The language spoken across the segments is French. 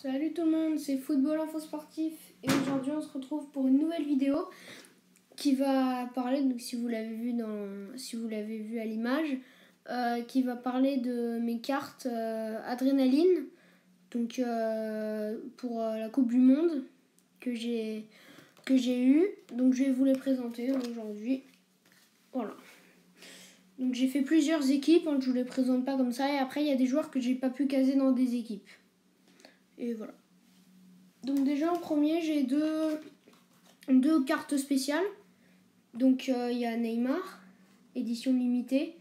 Salut tout le monde, c'est Football Info Sportif et aujourd'hui on se retrouve pour une nouvelle vidéo qui va parler, donc si vous l'avez vu à l'image, qui va parler de mes cartes Adrénaline, donc pour la Coupe du Monde que j'ai eu. Donc je vais vous les présenter aujourd'hui. Voilà. Donc j'ai fait plusieurs équipes, je vous les présente pas comme ça, et après il y a des joueurs que j'ai pas pu caser dans des équipes. Et voilà. Donc déjà en premier j'ai deux cartes spéciales. Donc il y a Neymar, édition limitée,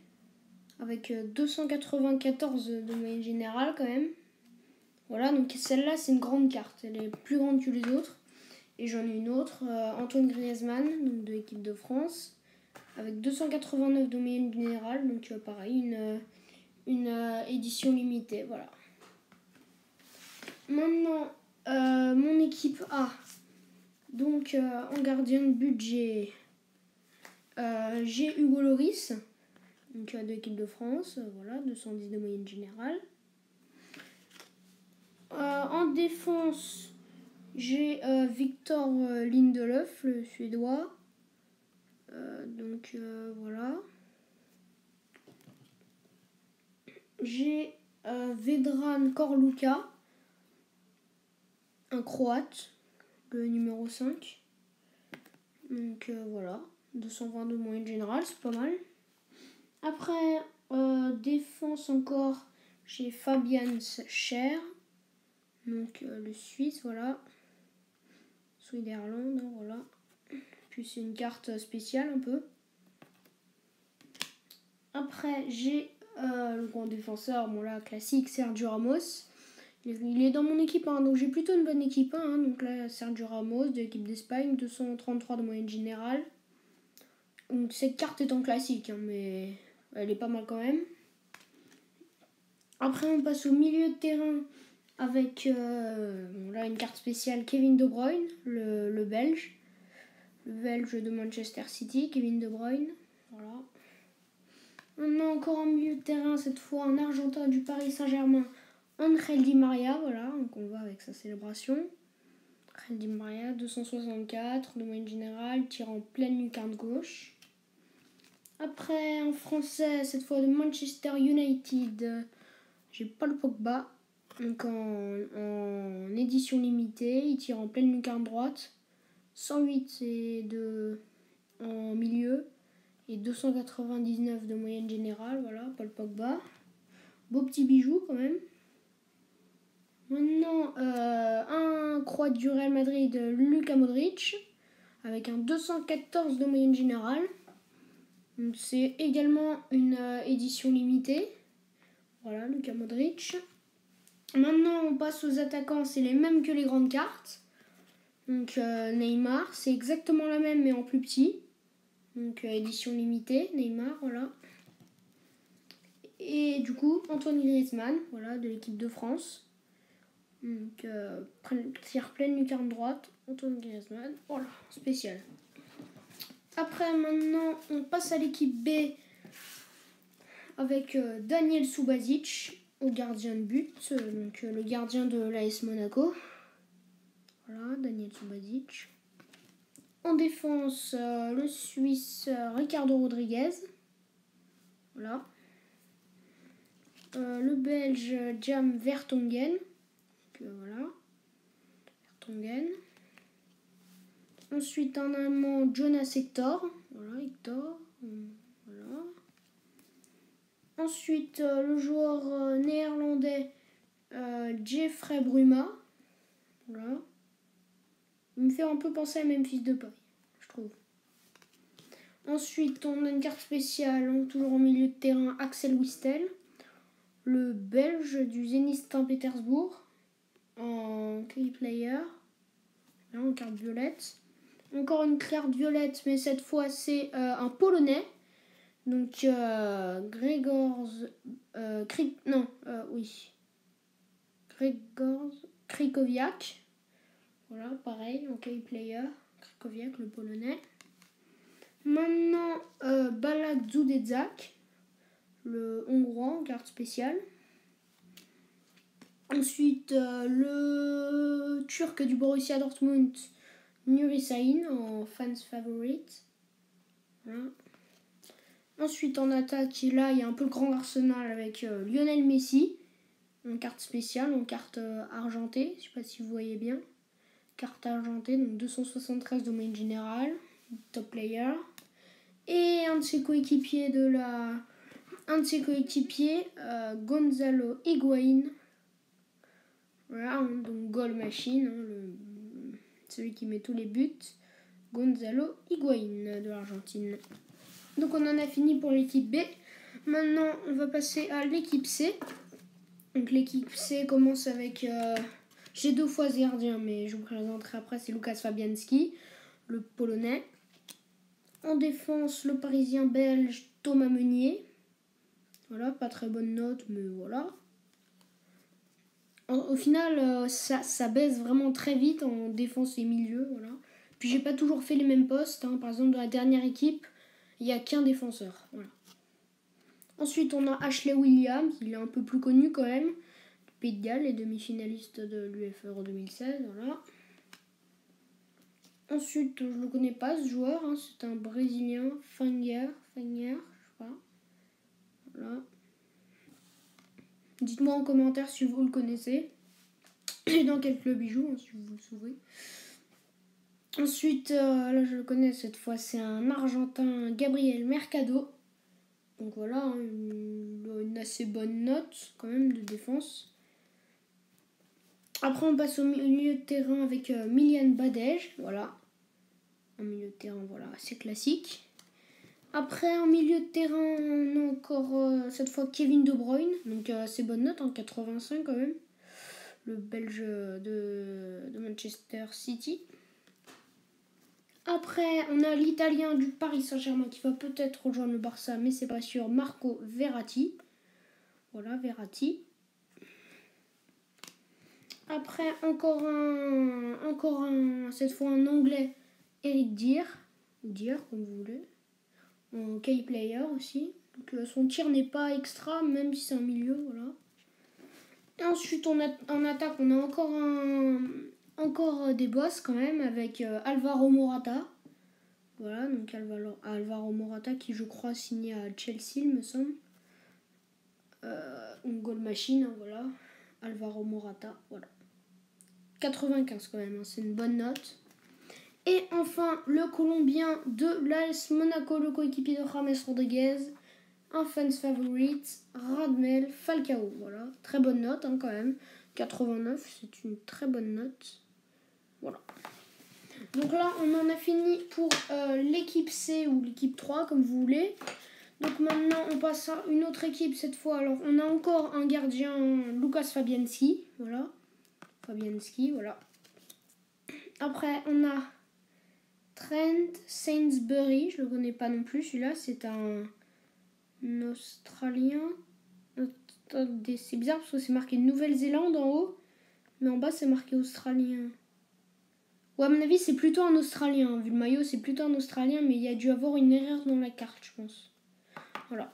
avec 294 de moyenne générale quand même. Voilà, donc celle-là c'est une grande carte, elle est plus grande que les autres. Et j'en ai une autre, Antoine Griezmann, donc de l'équipe de France, avec 289 de moyenne générale, donc pareil, une édition limitée, voilà. Maintenant, mon équipe A. Donc en gardien de but, j'ai Hugo Lloris, donc de l'équipe de France, voilà, 210 de moyenne générale. En défense, j'ai Victor Lindelöf, le Suédois. Donc voilà. J'ai Vedran Korluka, un Croate, le numéro 5. Donc voilà, 220 de moyenne générale, c'est pas mal. Après, défense encore, j'ai Fabian Schär, donc le Suisse, voilà. Switzerland, hein, voilà. Puis c'est une carte spéciale un peu. Après, j'ai le grand défenseur, bon là, classique, Sergio Ramos. Il est dans mon équipe 1, donc j'ai plutôt une bonne équipe 1. Donc là, Sergio Ramos de l'équipe d'Espagne, 233 de moyenne générale. Donc cette carte est en classique, hein, mais elle est pas mal quand même. Après, on passe au milieu de terrain avec là, une carte spéciale Kevin De Bruyne, le Belge. Le Belge de Manchester City, Kevin De Bruyne. Voilà. Maintenant, encore en milieu de terrain, cette fois un Argentin du Paris Saint-Germain, Angel Di Maria, voilà, donc on voit avec sa célébration. Angel Di Maria, 264 de moyenne générale, tire en pleine lucarne gauche. Après, en français, cette fois de Manchester United, j'ai Paul Pogba, donc en édition limitée, il tire en pleine lucarne droite. 108 c'est en milieu et 299 de moyenne générale, voilà, Paul Pogba. Beau petit bijou quand même. Maintenant, un Croate du Real Madrid, Luka Modric, avec un 214 de moyenne générale. Donc c'est également une édition limitée. Voilà, Luka Modric. Maintenant, on passe aux attaquants, c'est les mêmes que les grandes cartes. Donc Neymar, c'est exactement la même mais en plus petit. Donc édition limitée, Neymar, voilà. Et du coup, Antoine Griezmann, voilà, de l'équipe de France. Donc tire pleine lucarne droite, Antoine Griezmann, voilà, spécial. Après, maintenant, on passe à l'équipe B avec Daniel Subasic au gardien de but, donc le gardien de l'AS Monaco. Voilà, Daniel Subasic. En défense, le Suisse Ricardo Rodriguez. Voilà. Le Belge Jam Vertonghen. Voilà. Vertonghen. Ensuite, un Allemand Jonas Hector. Voilà, Hector. Voilà. Ensuite, le joueur néerlandais Geoffrey Bruma. Voilà. Il me fait un peu penser à Memphis Depay, je trouve. Ensuite, on a une carte spéciale, toujours en milieu de terrain, Axel Witsel, le Belge du Zénith Saint-Pétersbourg, en key player, là, en carte violette. Encore une carte violette, mais cette fois c'est un Polonais, donc Gregor Krychowiak. Voilà, pareil, en key player, Krychowiak, le Polonais. Maintenant, Balak Zudezak, le Hongrois en carte spéciale. Ensuite, le Turc du Borussia Dortmund, Nuri Sahin, en fans favorite. Voilà. Ensuite, en attaque, là, il y a un peu le grand arsenal avec Lionel Messi, en carte spéciale, en carte argentée. Je ne sais pas si vous voyez bien. Carte argentée, donc 273 domaine général, top player. Et un de ses coéquipiers Gonzalo Higuaín. Voilà, donc goal machine, celui qui met tous les buts. Gonzalo Higuaín de l'Argentine. Donc on en a fini pour l'équipe B. Maintenant, on va passer à l'équipe C. Donc l'équipe C commence avec... j'ai 2 fois ce gardien, mais je vous présenterai après. C'est Lukas Fabianski, le Polonais. En défense, le Parisien belge Thomas Meunier. Voilà, pas très bonne note, mais voilà. Au final, ça baisse vraiment très vite en défense et milieu. Voilà. Puis j'ai pas toujours fait les mêmes postes. Par exemple, dans la dernière équipe, il n'y a qu'un défenseur. Voilà. Ensuite, on a Ashley Williams. Il est un peu plus connu quand même. Pays de Galles et demi-finaliste de l'UEFA Euro 2016. Voilà. Ensuite, je ne le connais pas ce joueur. C'est un Brésilien, Fagner, je sais pas. Voilà. Dites-moi en commentaire si vous le connaissez. Et dans quel club il joue, si vous vous souvenez. Ensuite, là je le connais cette fois, c'est un Argentin, Gabriel Mercado. Donc voilà, une assez bonne note quand même de défense. Après on passe au milieu de terrain avec Milian Badej, voilà. Un milieu de terrain, voilà, assez classique. Après en milieu de terrain, on a encore cette fois Kevin De Bruyne, donc assez bonne note, 85 quand même. Le Belge de Manchester City. Après, on a l'Italien du Paris Saint-Germain qui va peut-être rejoindre le Barça, mais c'est pas sûr, Marco Verratti. Voilà, Verratti. Après, encore un, cette fois un Anglais, Eric Dier, ou Dier comme vous voulez. En key player aussi. Donc son tir n'est pas extra, même si c'est un milieu, voilà. Et ensuite, en attaque, on a encore des boss quand même avec Alvaro Morata. Voilà, donc Alvaro Morata qui je crois signé à Chelsea, il me semble. Une goal machine, voilà. Alvaro Morata, voilà. 95 quand même, c'est une bonne note. Et enfin, le Colombien de l'AS Monaco, le coéquipier de James Rodriguez. Un fans favorite, Radmel Falcao, voilà. Très bonne note quand même. 89, c'est une très bonne note. Voilà. Donc là, on en a fini pour l'équipe C ou l'équipe 3, comme vous voulez. Donc maintenant, on passe à une autre équipe cette fois. Alors, on a encore un gardien, Lukas Fabianski. Voilà. Fabianski, voilà. Après, on a Trent Sainsbury. Je ne le connais pas non plus. Celui-là, c'est un Australien. C'est bizarre parce que c'est marqué Nouvelle-Zélande en haut. Mais en bas, c'est marqué Australien. Ouais, à mon avis, c'est plutôt un Australien. Vu le maillot, c'est plutôt un Australien, mais il y a dû avoir une erreur dans la carte, je pense. Voilà.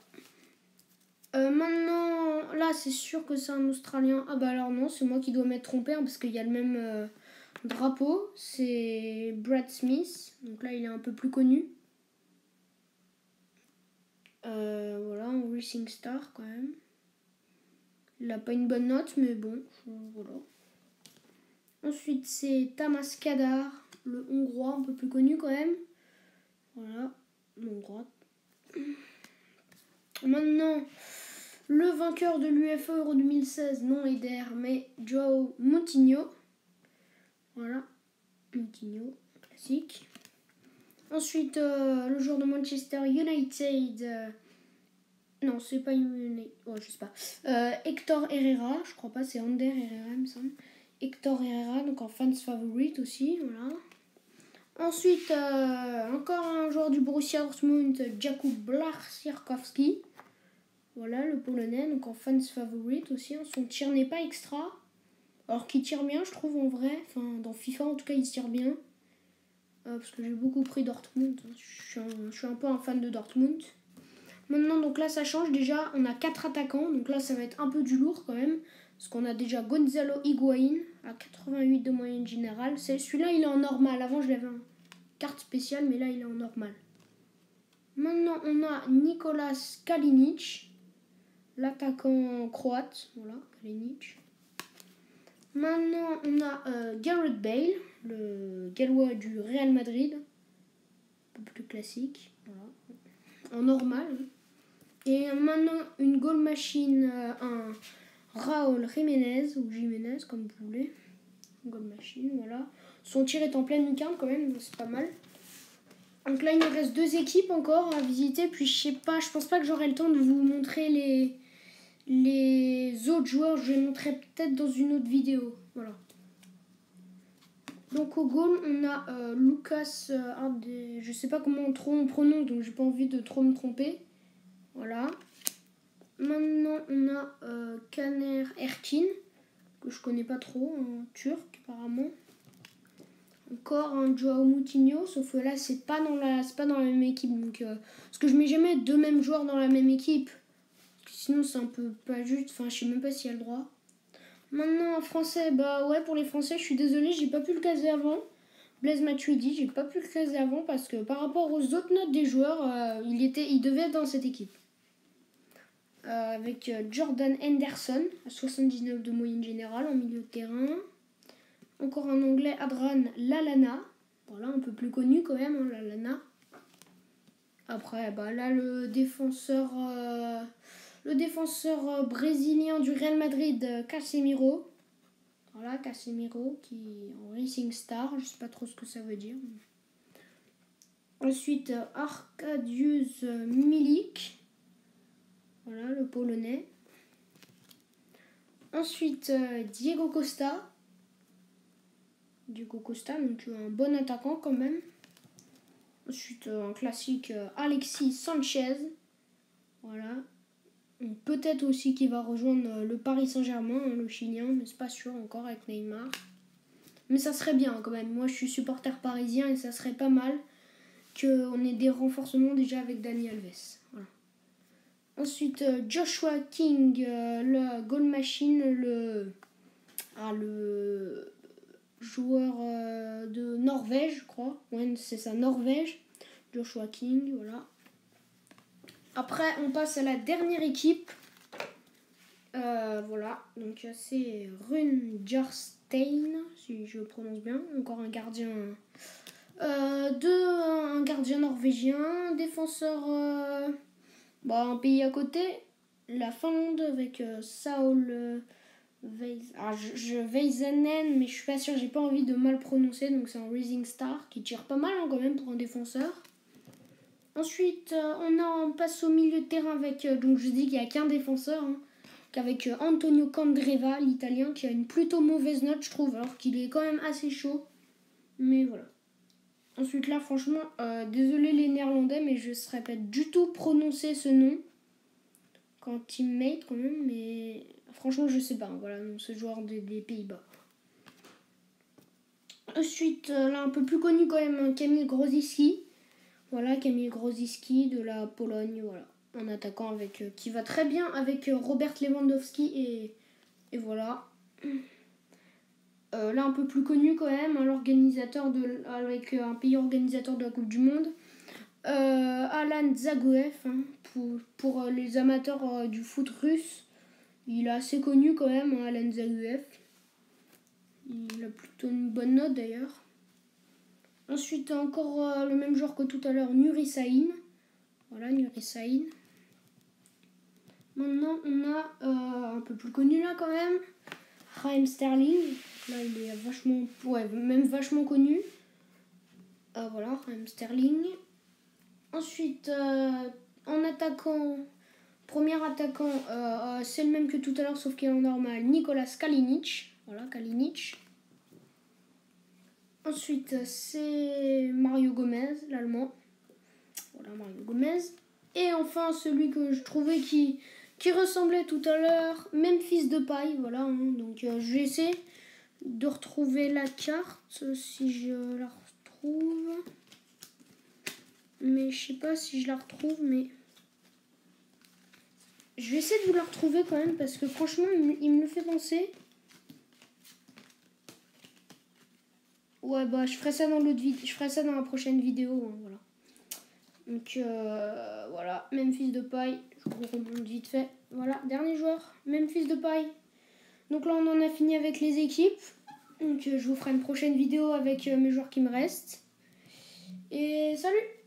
Maintenant, là, c'est sûr que c'est un Australien. Ah bah alors non, c'est moi qui dois m'être trompé, parce qu'il y a le même drapeau. C'est Brad Smith. Donc là, il est un peu plus connu. Voilà, un Racing Star quand même. Il n'a pas une bonne note, mais bon, voilà. Ensuite, c'est Tamas Kadar, le Hongrois, un peu plus connu quand même. Voilà, le Hongrois. Maintenant, le vainqueur de l'UEFA Euro 2016, non Eder, mais João Moutinho. Voilà, Moutinho, classique. Ensuite, le joueur de Manchester United. Non, c'est pas United. Oh, je sais pas. Hector Herrera, je crois pas, c'est Ander Herrera, il me semble. Hector Herrera, donc en fans favorite aussi, voilà. Ensuite, encore un joueur du Borussia Dortmund, Jakub Błaszczykowski. Voilà, le Polonais, donc en fans favorite aussi. Son tir n'est pas extra, alors qu'il tire bien, je trouve, en vrai. Enfin, dans FIFA, en tout cas, il tire bien. Parce que j'ai beaucoup pris Dortmund. Je suis un peu un fan de Dortmund. Maintenant, donc là, ça change. Déjà, on a 4 attaquants. Donc là, ça va être un peu du lourd quand même. Parce qu'on a déjà Gonzalo Higuaín à 88 de moyenne générale. Celui-là, il est en normal. Avant, je l'avais en carte spéciale, mais là, il est en normal. Maintenant, on a Nicolas Kalinic, l'attaquant croate. Voilà, Kalinic. Maintenant, on a Gareth Bale, le gallois du Real Madrid. Un peu plus classique. Voilà. En normal. Et maintenant, une goal machine, un Raúl Jiménez, ou Jiménez, comme vous voulez. Goal machine, voilà. Son tir est en pleine lucarne quand même, c'est pas mal. Donc là, il me reste 2 équipes encore à visiter. Puis je sais pas, je pense pas que j'aurai le temps de vous montrer les autres joueurs. Je les montrerai peut-être dans une autre vidéo. Voilà. Donc au goal, on a Lucas, je sais pas comment on prononce, donc j'ai pas envie de trop me tromper. Voilà. Maintenant, on a Caner Erkin, que je connais pas trop, un turc apparemment. Encore un Joao Moutinho, sauf que là, c'est pas dans la même équipe. Donc, parce que je mets jamais 2 mêmes joueurs dans la même équipe. Parce que sinon, c'est un peu pas juste. Enfin, je sais même pas s'il y a le droit. Maintenant, en français, bah ouais, pour les Français, je suis désolée, j'ai pas pu le caser avant. Blaise Matuidi, j'ai pas pu le caser avant parce que par rapport aux autres notes des joueurs, il devait être dans cette équipe. Avec Jordan Henderson à 79 de moyenne générale en milieu de terrain. Encore un anglais, Adrian Lallana. Voilà, un peu plus connu quand même, hein, Lallana. Après, bah là, le défenseur brésilien du Real Madrid, Casemiro. Voilà, Casemiro qui est en Racing Star. Je sais pas trop ce que ça veut dire. Ensuite, Arkadiusz Milik. Voilà, le Polonais. Ensuite, Diego Costa. Donc un bon attaquant quand même. Ensuite, un classique, Alexis Sanchez. Voilà. Peut-être aussi qu'il va rejoindre le Paris Saint-Germain, le Chilien, mais c'est pas sûr encore avec Neymar. Mais ça serait bien quand même. Moi, je suis supporter parisien et ça serait pas mal qu'on ait des renforcements déjà avec Dani Alves. Voilà. Ensuite, Joshua King, le goal machine, le joueur de Norvège, je crois. Ouais, c'est ça, Norvège. Joshua King, voilà. Après, on passe à la dernière équipe. Voilà, donc c'est Rune Jarstein, si je prononce bien. Encore un gardien, un gardien norvégien, défenseur, un pays à côté, la Finlande avec Saul Väisänen, mais je suis pas sûre, j'ai pas envie de mal prononcer, donc c'est un Rising Star qui tire pas mal quand même pour un défenseur. Ensuite, on passe au milieu de terrain avec, donc je dis qu'il n'y a qu'un défenseur, qu'avec Antonio Candreva, l'italien, qui a une plutôt mauvaise note, je trouve, alors qu'il est quand même assez chaud. Mais voilà. Ensuite, là, franchement, désolé les Néerlandais, mais je ne saurais pas du tout prononcer ce nom. Quand teammate, quand même, mais franchement, je sais pas. Voilà, non, ce joueur des Pays-Bas. Ensuite, là, un peu plus connu quand même, Kamil Grosicki. Voilà, Kamil Grosicki de la Pologne, voilà. Un attaquant qui va très bien avec Robert Lewandowski et voilà. Là, un peu plus connu quand même, avec un pays organisateur de la Coupe du Monde. Alan Zagoev, pour les amateurs du foot russe. Il est assez connu quand même, Alan Zagoev. Il a plutôt une bonne note d'ailleurs. Ensuite, encore le même joueur que tout à l'heure, Nuri Sahin. Voilà, Nuri Sahin. Maintenant, on a un peu plus connu là quand même, Raheem Sterling. Là, il est vachement connu. Voilà, Raheem Sterling. Ensuite, en attaquant, premier attaquant, c'est le même que tout à l'heure, sauf qu'il est en normal, Nicolas Kalinic. Voilà, Kalinic. Ensuite, c'est Mario Gomez, l'Allemand. Voilà, Mario Gomez. Et enfin, celui que je trouvais qui ressemblait tout à l'heure, Memphis Depay, voilà. Donc, je vais essayer de retrouver la carte, si je la retrouve. Mais je sais pas si je la retrouve, mais Je vais essayer de vous la retrouver quand même parce que franchement, il me le fait penser. Ouais, bah je ferai ça dans l'autre vidéo. Je ferai ça dans la prochaine vidéo. Hein, voilà. Donc voilà, Memphis Depay. Je vous remonte vite fait. Voilà, dernier joueur, Memphis Depay. Donc là, on en a fini avec les équipes. Donc je vous ferai une prochaine vidéo avec mes joueurs qui me restent. Et salut!